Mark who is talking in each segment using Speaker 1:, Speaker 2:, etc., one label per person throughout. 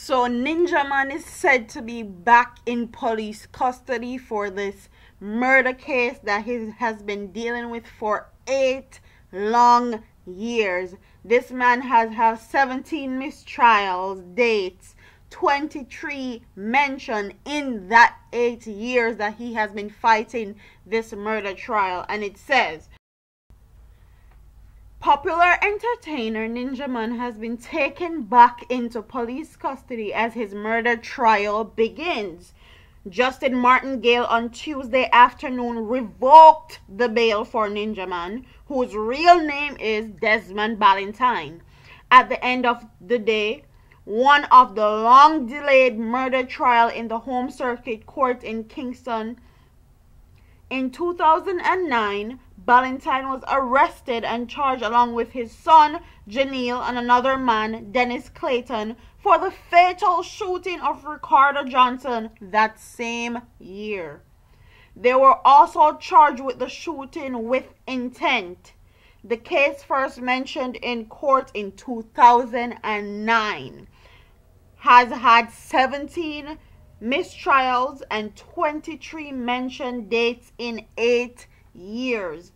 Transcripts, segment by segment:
Speaker 1: So Ninja Man is said to be back in police custody for this murder case that he has been dealing with for 8 long years. This man has had 17 mistrials dates, 23 mentioned in that 8 years that he has been fighting this murder trial. And it says, popular entertainer Ninja Man has been taken back into police custody as his murder trial begins. Justice Martin Gale on Tuesday afternoon revoked the bail for Ninja Man, whose real name is Desmond Ballentyne. At the end of the day, one of the long-delayed murder trial in the Home Circuit Court in Kingston. In 2009, Ballentyne was arrested and charged along with his son, Janelle, and another man, Dennis Clayton, for the fatal shooting of Ricardo Johnson that same year. They were also charged with the shooting with intent. The case first mentioned in court in 2009 has had 17 mistrials and 23 mentioned dates in 8 years.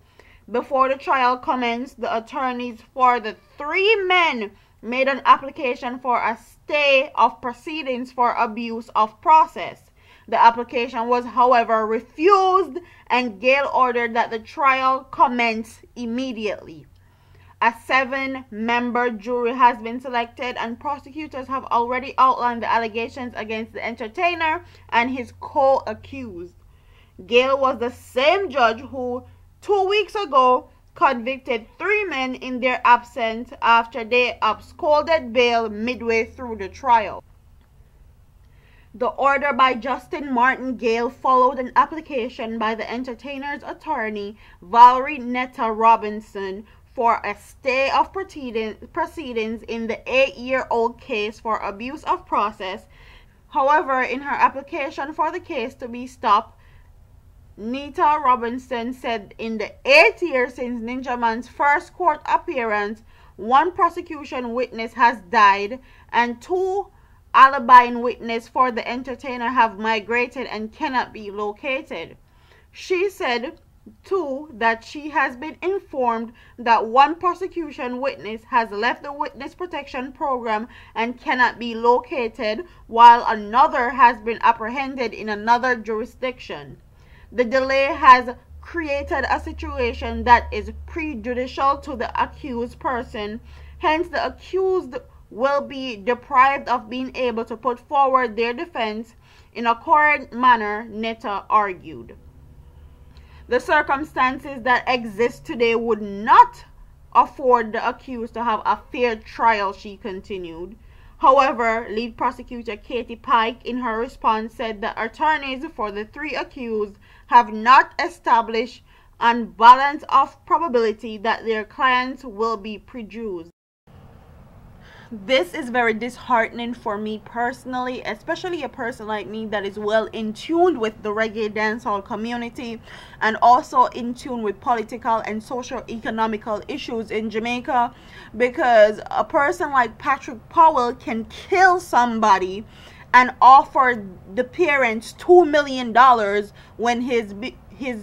Speaker 1: Before the trial commenced, the attorneys for the 3 men made an application for a stay of proceedings for abuse of process. The application was, however, refused, and Gale ordered that the trial commence immediately. A 7-member jury has been selected, and prosecutors have already outlined the allegations against the entertainer and his co-accused. Gale was the same judge who 2 weeks ago convicted 3 men in their absence after they absconded bail midway through the trial. The order by Justice Martin Gale followed an application by the entertainer's attorney, Valerie Netta Robinson, for a stay of proceedings in the 8-year-old case for abuse of process. However, in her application for the case to be stopped, Netta Robinson said in the 8 years since Ninja Man's first court appearance, 1 prosecution witness has died and 2 alibine witnesses for the entertainer have migrated and cannot be located. She said, too, that she has been informed that 1 prosecution witness has left the witness protection program and cannot be located, while another has been apprehended in another jurisdiction. The delay has created a situation that is prejudicial to the accused person. Hence, the accused will be deprived of being able to put forward their defense in a current manner, Netta argued. The circumstances that exist today would not afford the accused to have a fair trial, she continued. However, lead prosecutor Katie Pike, in her response, said that attorneys for the 3 accused have not established a balance of probability that their clients will be prejudiced. This is very disheartening for me personally, especially a person like me that is well in tune with the reggae dancehall community and also in tune with political and socio-economical issues in Jamaica, because a person like Patrick Powell can kill somebody and offer the parents $2 million when his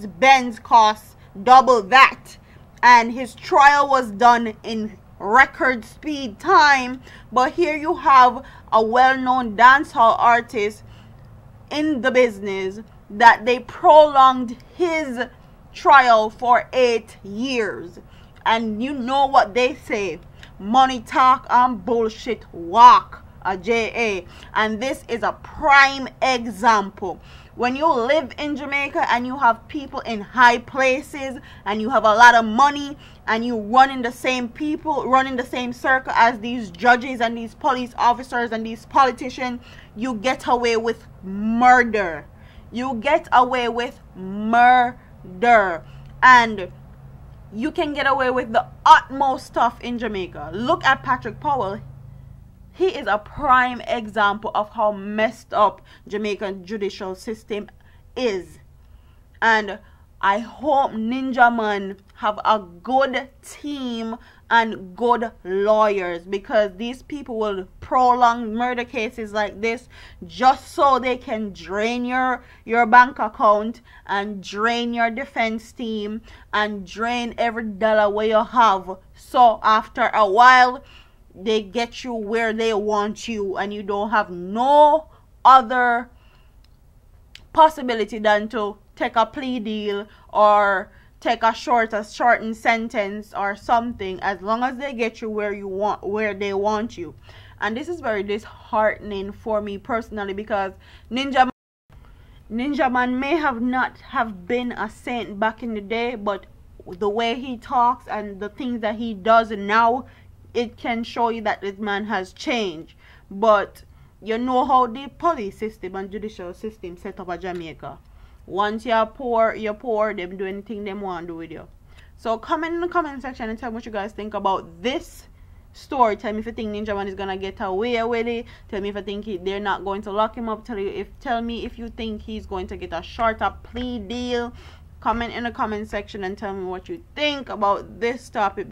Speaker 1: Benz costs double that, and his trial was done in record speed time. But here you have a well-known dancehall artist in the business that they prolonged his trial for 8 years, and you know what they say, money talk and bullshit walk, a JA. And this is a prime example. When you live in Jamaica and you have people in high places and you have a lot of money and you run in the same circle as these judges and these police officers and these politicians, you get away with murder. You get away with murder. And you can get away with the utmost stuff in Jamaica. Look at Patrick Powell. He is a prime example of how messed up Jamaican judicial system is. And I hope Ninja Man have a good team and good lawyers, because these people will prolong murder cases like this just so they can drain your bank account and drain your defense team and drain every dollar where you have. So after a while they get you where they want you, and you don't have no other possibility than to take a plea deal or take a shortened sentence or something, as long as they get you where they want you. And this is very disheartening for me personally, because Ninja Man may have not have been a saint back in the day, but the way he talks and the things that he does now, it can show you that this man has changed. But you know how the police system and judicial system set up a Jamaica. Once you're poor, them do anything they want to do with you. So comment in the comment section and tell me what you guys think about this story. Tell me if you think Ninja Man is gonna get away with it. Tell me if you think they're not going to lock him up. Tell me if you think he's going to get a shorter plea deal. Comment in the comment section and tell me what you think about this topic.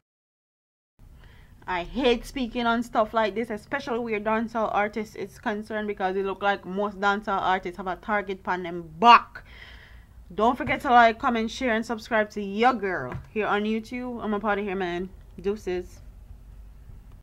Speaker 1: I hate speaking on stuff like this, especially where dancehall artists is concerned, because it look like most dancehall artists have a target on them back. Don't forget to like, comment, share, and subscribe to your girl here on YouTube. I'm a part of here, man. Deuces.